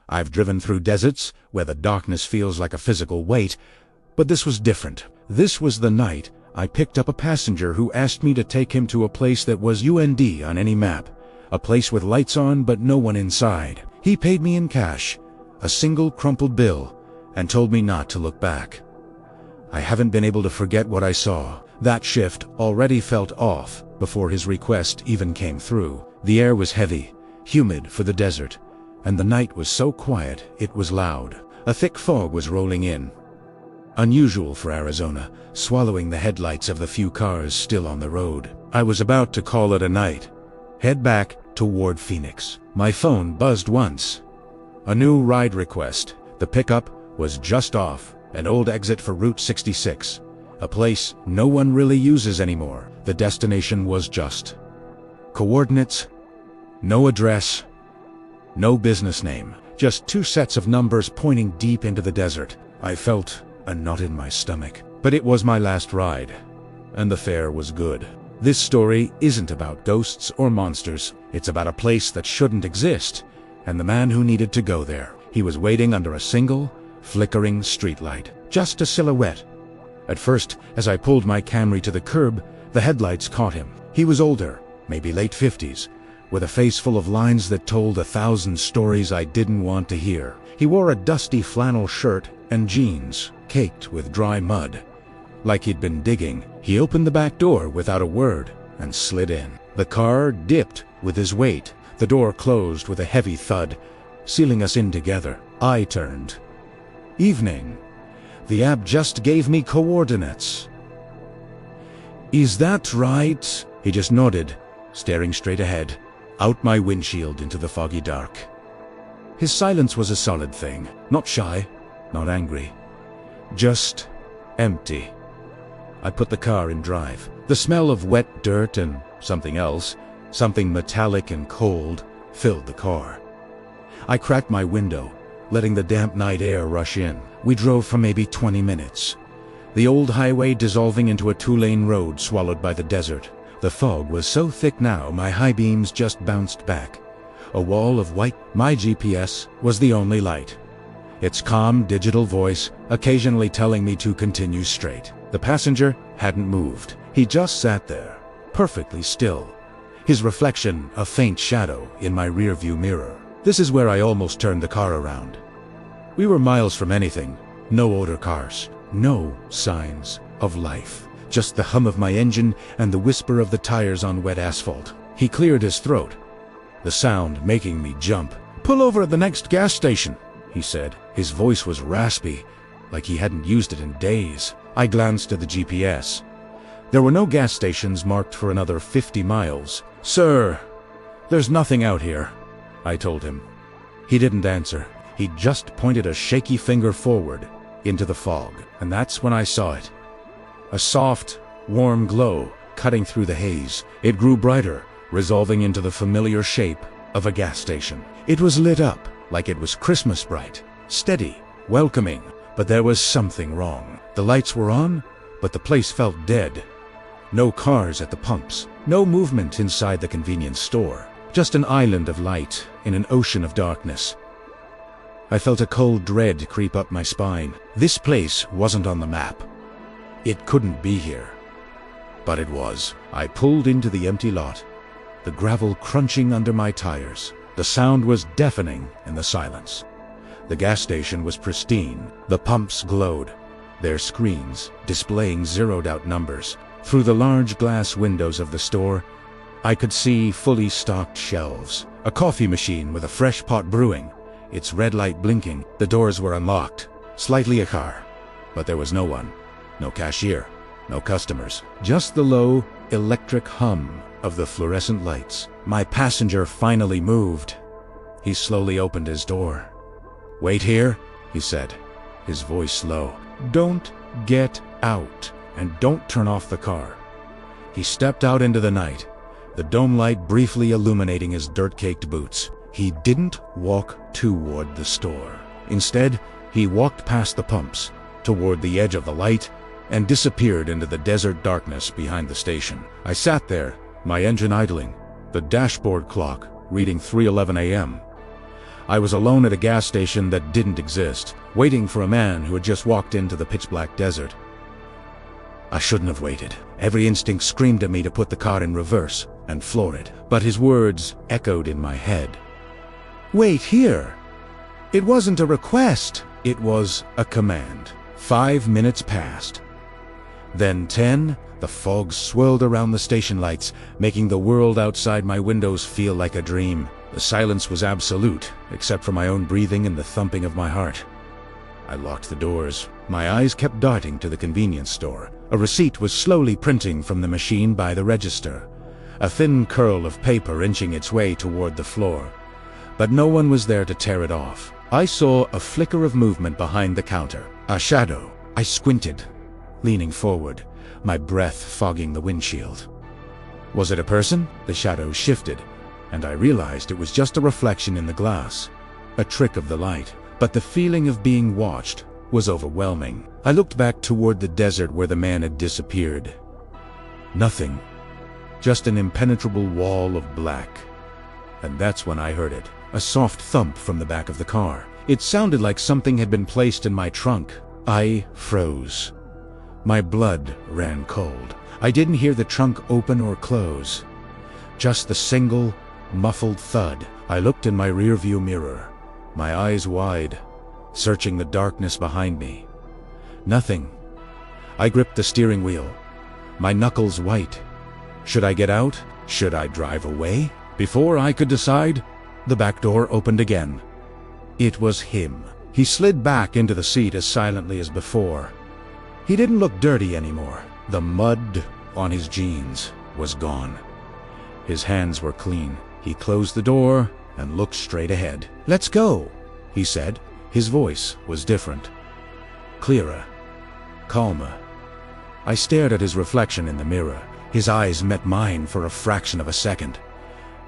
I've driven through deserts where the darkness feels like a physical weight, but this was different. This was the night I picked up a passenger who asked me to take him to a place that was UND on any map. A place with lights on but no one inside. He paid me in cash, a single crumpled bill, and told me not to look back. I haven't been able to forget what I saw. That shift already felt off before his request even came through. The air was heavy, humid for the desert, and the night was so quiet it was loud. A thick fog was rolling in. Unusual for Arizona, swallowing the headlights of the few cars still on the road. I was about to call it a night. Head back toward Phoenix. My phone buzzed once. A new ride request. The pickup was just off an old exit for Route 66, a place no one really uses anymore. The destination was just coordinates, no address, no business name, just 2 sets of numbers pointing deep into the desert. I felt a knot in my stomach, but it was my last ride, and the fare was good. This story isn't about ghosts or monsters. It's about a place that shouldn't exist, and the man who needed to go there. He was waiting under a single, flickering streetlight, just a silhouette. At first, as I pulled my Camry to the curb, the headlights caught him. He was older, maybe late 50s, with a face full of lines that told 1,000 stories I didn't want to hear. He wore a dusty flannel shirt and jeans, caked with dry mud. Like he'd been digging. He opened the back door without a word and slid in. The car dipped with his weight. The door closed with a heavy thud, sealing us in together. I turned. Evening. The app just gave me coordinates. Is that right? He just nodded, staring straight ahead, out my windshield into the foggy dark. His silence was a solid thing. Not shy, not angry. Just empty. I put the car in drive. The smell of wet dirt and something else, something metallic and cold, filled the car. I cracked my window, letting the damp night air rush in. We drove for maybe 20 minutes. The old highway dissolving into a 2-lane road swallowed by the desert. The fog was so thick now my high beams just bounced back. A wall of white. My GPS was the only light. Its calm digital voice occasionally telling me to continue straight. The passenger hadn't moved. He just sat there, perfectly still. His reflection a faint shadow in my rearview mirror. This is where I almost turned the car around. We were miles from anything. No older cars. No signs of life. Just the hum of my engine and the whisper of the tires on wet asphalt. He cleared his throat, the sound making me jump. "Pull over at the next gas station," he said. His voice was raspy, like he hadn't used it in days. I glanced at the GPS. There were no gas stations marked for another 50 miles. "Sir, there's nothing out here," I told him. He didn't answer. He just pointed a shaky finger forward into the fog, and that's when I saw it. A soft, warm glow cutting through the haze. It grew brighter, resolving into the familiar shape of a gas station. It was lit up like it was Christmas bright, steady, welcoming, but there was something wrong. The lights were on, but the place felt dead. No cars at the pumps, no movement inside the convenience store, just an island of light in an ocean of darkness. I felt a cold dread creep up my spine. This place wasn't on the map. It couldn't be here. But it was. I pulled into the empty lot, the gravel crunching under my tires. The sound was deafening in the silence. The gas station was pristine. The pumps glowed, their screens displaying zeroed-out numbers. Through the large glass windows of the store, I could see fully stocked shelves. A coffee machine with a fresh pot brewing, its red light blinking. The doors were unlocked. Slightly ajar, but there was no one. No cashier, no customers. Just the low, electric hum of the fluorescent lights. My passenger finally moved. He slowly opened his door. "Wait here," he said, his voice low. "Don't get out, and don't turn off the car." He stepped out into the night, the dome light briefly illuminating his dirt-caked boots. He didn't walk toward the store. Instead, he walked past the pumps, toward the edge of the light, and disappeared into the desert darkness behind the station. I sat there, my engine idling, the dashboard clock reading 3:11 a.m. I was alone at a gas station that didn't exist, waiting for a man who had just walked into the pitch-black desert. I shouldn't have waited. Every instinct screamed at me to put the car in reverse and floor it, but his words echoed in my head. "Wait here." It wasn't a request, it was a command. 5 minutes passed. Then 10. The fog swirled around the station lights, making the world outside my windows feel like a dream. The silence was absolute, except for my own breathing and the thumping of my heart. I locked the doors. My eyes kept darting to the convenience store. A receipt was slowly printing from the machine by the register, a thin curl of paper inching its way toward the floor. But no one was there to tear it off. I saw a flicker of movement behind the counter, a shadow. I squinted, leaning forward, my breath fogging the windshield. Was it a person? The shadow shifted, and I realized it was just a reflection in the glass, a trick of the light. But the feeling of being watched was overwhelming. I looked back toward the desert where the man had disappeared. Nothing. Just an impenetrable wall of black. And that's when I heard it. A soft thump from the back of the car. It sounded like something had been placed in my trunk. I froze. My blood ran cold. I didn't hear the trunk open or close. Just the single, muffled thud. I looked in my rearview mirror, my eyes wide, searching the darkness behind me. Nothing. I gripped the steering wheel, my knuckles white. Should I get out? Should I drive away? Before I could decide, the back door opened again. It was him. He slid back into the seat as silently as before. He didn't look dirty anymore. The mud on his jeans was gone. His hands were clean. He closed the door and looked straight ahead. "Let's go," he said. His voice was different, clearer, calmer. I stared at his reflection in the mirror. His eyes met mine for a fraction of a second.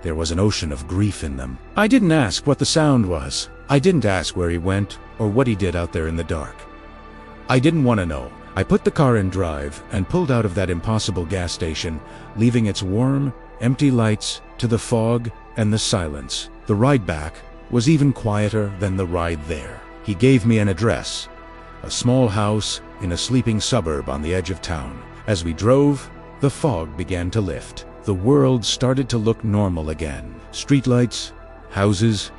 There was an ocean of grief in them. I didn't ask what the sound was. I didn't ask where he went or what he did out there in the dark. I didn't want to know. I put the car in drive and pulled out of that impossible gas station, leaving its warm, empty lights to the fog and the silence. The ride back was even quieter than the ride there. He gave me an address, a small house in a sleeping suburb on the edge of town. As we drove, the fog began to lift. The world started to look normal again. Streetlights, houses,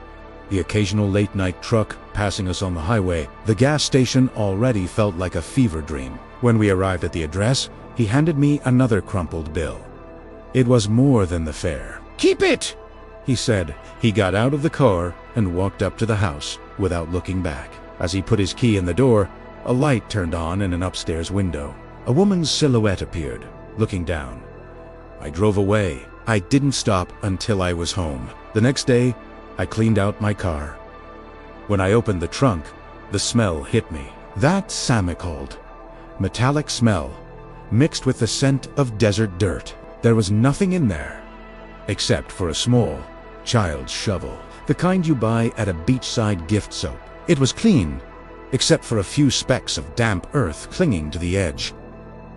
the occasional late-night truck passing us on the highway. The gas station already felt like a fever dream. When we arrived at the address, he handed me another crumpled bill. It was more than the fare. "Keep it," he said. He got out of the car and walked up to the house without looking back. As he put his key in the door, a light turned on in an upstairs window. A woman's silhouette appeared, looking down. I drove away. I didn't stop until I was home. The next day, I cleaned out my car. When I opened the trunk, the smell hit me. That Samicold. Metallic smell, mixed with the scent of desert dirt. There was nothing in there, except for a small, child's shovel. The kind you buy at a beachside gift shop. It was clean, except for a few specks of damp earth clinging to the edge.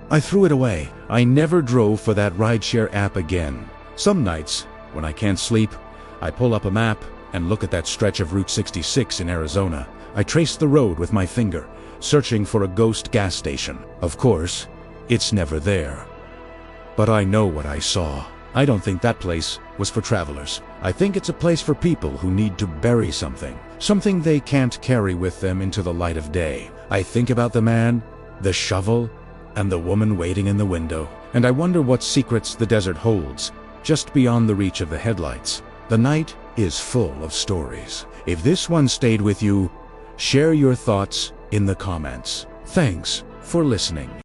I threw it away. I never drove for that rideshare app again. Some nights, when I can't sleep, I pull up a map and look at that stretch of Route 66 in Arizona. I trace the road with my finger, searching for a ghost gas station. Of course, it's never there. But I know what I saw. I don't think that place was for travelers. I think it's a place for people who need to bury something. Something they can't carry with them into the light of day. I think about the man, the shovel, and the woman waiting in the window. And I wonder what secrets the desert holds, just beyond the reach of the headlights. The night is full of stories. If this one stayed with you, share your thoughts in the comments. Thanks for listening.